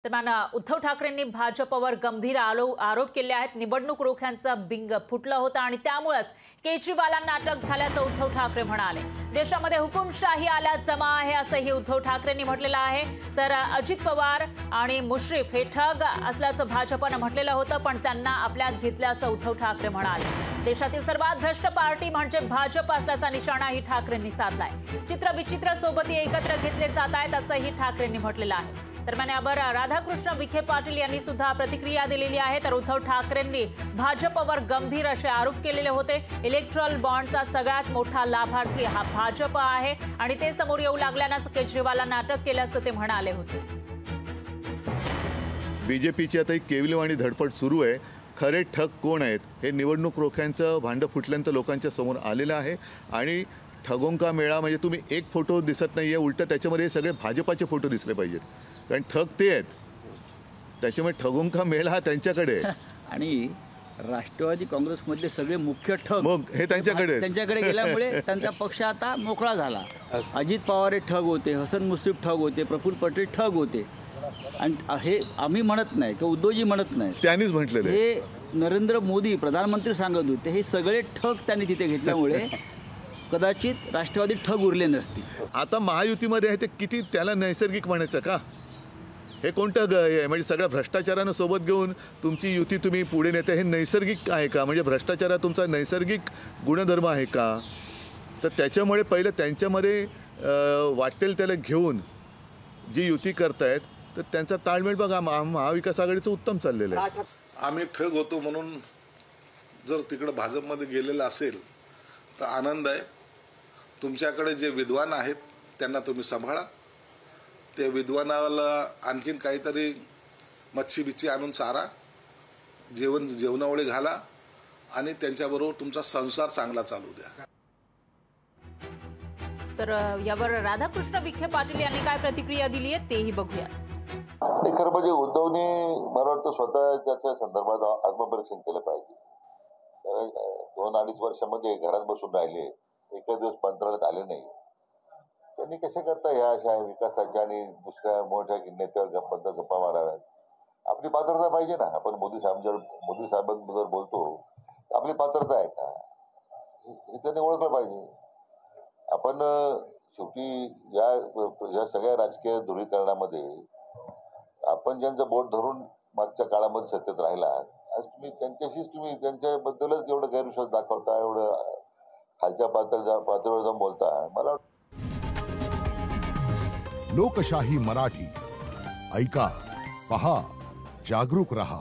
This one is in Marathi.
दरम्यान उद्धव ठाकरेंनी भाजपवर गंभीर आरोप केले आहेत। निवडणूक रोख्यांचं बिंग फुटलं होतं आणि त्यामुळेच केजरीवालांना अटक झाल्याचं उद्धव ठाकरे म्हणाले। देशामध्ये हुकुमशाही आल्यात जमा आहे असंही उद्धव ठाकरेंनी म्हटलेलं आहे। तर अजित पवार आणि मुश्रीफ हे ठग असल्याचं भाजपनं म्हटलेलं होतं, पण त्यांना आपल्यात घेतल्याचं उद्धव ठाकरे म्हणाले। देशातील सर्वात भ्रष्ट पार्टी म्हणजे भाजप असल्याचा निशाणाही ठाकरेंनी साधलाय। चित्र विचित्र सोबती एकत्र घेतले जात आहेत असंही ठाकरेंनी म्हटलेलं आहे। दरम्यान यावर राधाकृष्ण विखे पाटील यांनी सुद्धा प्रतिक्रिया दिलेली आहे। तर उद्धव ठाकरेंनी भाजपवर गंभीर असे आरोप केलेले होते। इलेक्ट्रॉल बॉन्डचा सगळ्यात मोठा लाभार्थी हा भाजप आहे आणि ते समोर येऊ लागल्यानंच केजरीवालांना अटक केल्याचं ते म्हणाले होते। बीजेपीची आता एक केविलवाणी धडपड सुरू आहे। खरे ठग कोण आहेत हे निवडणूक रोख्यांचं भांडं फुटल्यानंतर लोकांच्या समोर आलेलं आहे आणि ठगों का मेळा म्हणजे तुम्ही एक फोटो दिसत नाहीये, उलट त्याच्यामध्ये सगळे भाजपाचे फोटो दिसले पाहिजेत, कारण ठग ते आहेत। त्याच्यामुळे ठगों का मेळा हा त्यांच्याकडे आणि राष्ट्रवादी काँग्रेसमधले सगळे मुख्य ठग मग हे त्यांच्याकडे गेल्यामुळे त्यांचा पक्ष आता मोकळा झाला। अजित पवार हे ठग होते, हसन मुश्रीफ ठग होते, प्रफुल्ल पटेल ठग होते आणि हे आम्ही म्हणत नाही की उद्धवजी म्हणत नाही, त्यांनीच म्हटलेलं आहे। हे नरेंद्र मोदी प्रधानमंत्री सांगत होते। हे सगळे ठग त्यांनी तिथे घेतल्यामुळे कदाचित राष्ट्रवादी ठग उरले नसते। आता महायुतीमध्ये आहे ते किती त्याला नैसर्गिक म्हणायचं का? हे कोणतं म्हणजे सगळ्या भ्रष्टाचारानं सोबत घेऊन तुमची युती तुम्ही पुढे नेते, हे नैसर्गिक आहे का? म्हणजे भ्रष्टाचार तुमचा नैसर्गिक गुणधर्म आहे का? तर त्याच्यामुळे पहिलं त्यांच्यामध्ये वाटेल त्याला घेऊन जी युती करतायत तर त्यांचा ताळमेळ बघा। महाविकास आघाडीचं उत्तम चाललेलं आहे। आम्ही ठग होतो म्हणून जर तिकडे भाजपमध्ये गेलेलं असेल तर आनंद आहे। तुमच्याकडे जे विद्वान आहेत त्यांना तुम्ही सांभाळा, त्या विद्वानाला आणखीन काहीतरी मच्छी बिच्छी आणून चारा, जेवणावळी घाला आणि त्यांच्याबरोबर तुमचा संसार चांगला चालू द्या। तर यावर राधाकृष्ण विखे पाटील यांनी काय प्रतिक्रिया दिली आहे तेही बघूया। खरं म्हणजे उद्धवने मला वाटतं स्वतः त्याच्या संदर्भात आत्मपरीक्षण केलं पाहिजे। कारण 2-2.5 वर्षामध्ये घरात बसून राहिले, एका दिवस मंत्रालयात आले नाही, त्यांनी कसे करता ह्या अशा विकासाच्या आणि दुसऱ्या मोठ्या नेत्यावर गप्पा माराव्यात? आपली पात्रता पाहिजे ना। आपण मोदी साहेबांबद्दल बोलतो, आपली पात्रता आहे का हे त्यांनी ओळखलं पाहिजे। आपण शेवटी या सगळ्या राजकीय ध्रुवीकरणामध्ये आपण ज्यांचं बोट धरून मागच्या काळामध्ये सत्तेत राहिलात, आज तुम्ही त्यांच्याबद्दलच एवढं गैरविश्वास दाखवता, एवढं खालच्या पातळीवर जाऊन बोलता। मला लोकशाही मराठी ऐका, पहा, जागरूक रहा।